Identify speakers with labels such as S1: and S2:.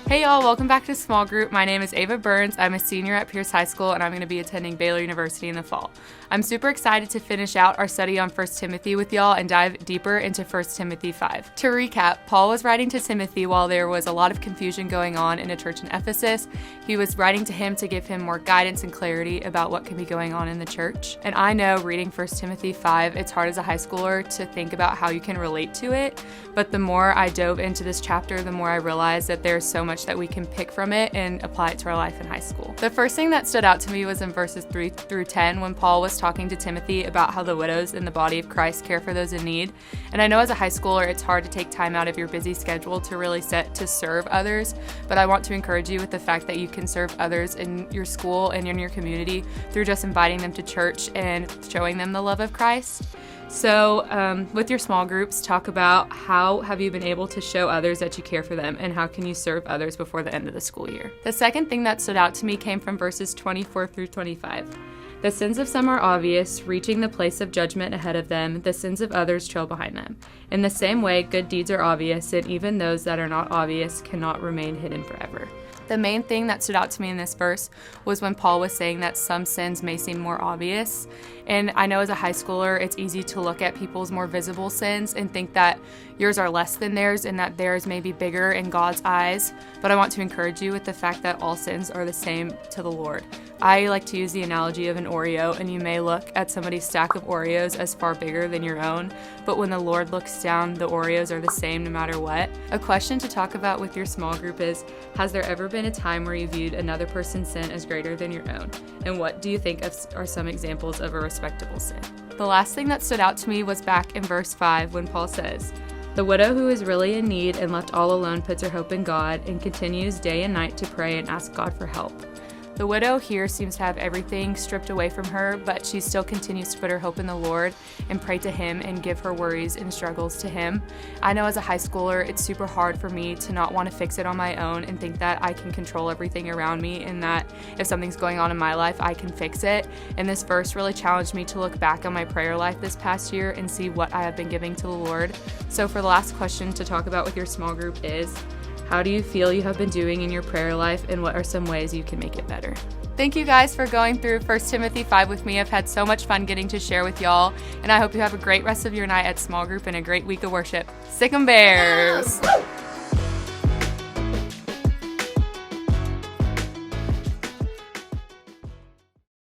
S1: Hey y'all, welcome back to Small Group. My name is Ava Burns. I'm a senior at Pierce High School and I'm going to be attending Baylor University in the fall. I'm super excited to finish out our study on 1 Timothy with y'all and dive deeper into 1 Timothy 5. To recap, Paul was writing to Timothy while there was a lot of confusion going on in a church in Ephesus. He was writing to him to give him more guidance and clarity about what can be going on in the church. And I know reading 1 Timothy 5, it's hard as a high schooler to think about how you can relate to it, but the more I dove into this chapter, the more I realized that there's so much that we can pick from it and apply it to our life in high school. The first thing that stood out to me was in verses 3 through 10 when Paul was talking to Timothy about how the widows in the body of Christ care for those in need. And I know as a high schooler, it's hard to take time out of your busy schedule to really set to serve others, but I want to encourage you with the fact that you can serve others in your school and in your community through just inviting them to church and showing them the love of Christ. So with your small groups, talk about how have you been able to show others that you care for them and how can you serve others before the end of the school year. The second thing that stood out to me came from verses 24 through 25. The sins of some are obvious, reaching the place of judgment ahead of them. The sins of others trail behind them. In the same way, good deeds are obvious, and even those that are not obvious cannot remain hidden forever. The main thing that stood out to me in this verse was when Paul was saying that some sins may seem more obvious. And I know as a high schooler, it's easy to look at people's more visible sins and think that yours are less than theirs and that theirs may be bigger in God's eyes. But I want to encourage you with the fact that all sins are the same to the Lord. I like to use the analogy of an Oreo, and you may look at somebody's stack of Oreos as far bigger than your own, but when the Lord looks down, the Oreos are the same no matter what. A question to talk about with your small group is, has there ever been a time where you viewed another person's sin as greater than your own? And what do you think are some examples of a respectable sin? The last thing that stood out to me was back in verse 5 when Paul says, "The widow who is really in need and left all alone puts her hope in God and continues day and night to pray and ask God for help." The widow here seems to have everything stripped away from her, but she still continues to put her hope in the Lord and pray to Him and give her worries and struggles to Him. I know as a high schooler, it's super hard for me to not want to fix it on my own and think that I can control everything around me and that if something's going on in my life, I can fix it. And this verse really challenged me to look back on my prayer life this past year and see what I have been giving to the Lord. So for the last question to talk about with your small group is, how do you feel you have been doing in your prayer life, and what are some ways you can make it better? Thank you guys for going through 1 Timothy 5 with me. I've had so much fun getting to share with y'all, and I hope you have a great rest of your night at small group and a great week of worship. Sick 'em Bears!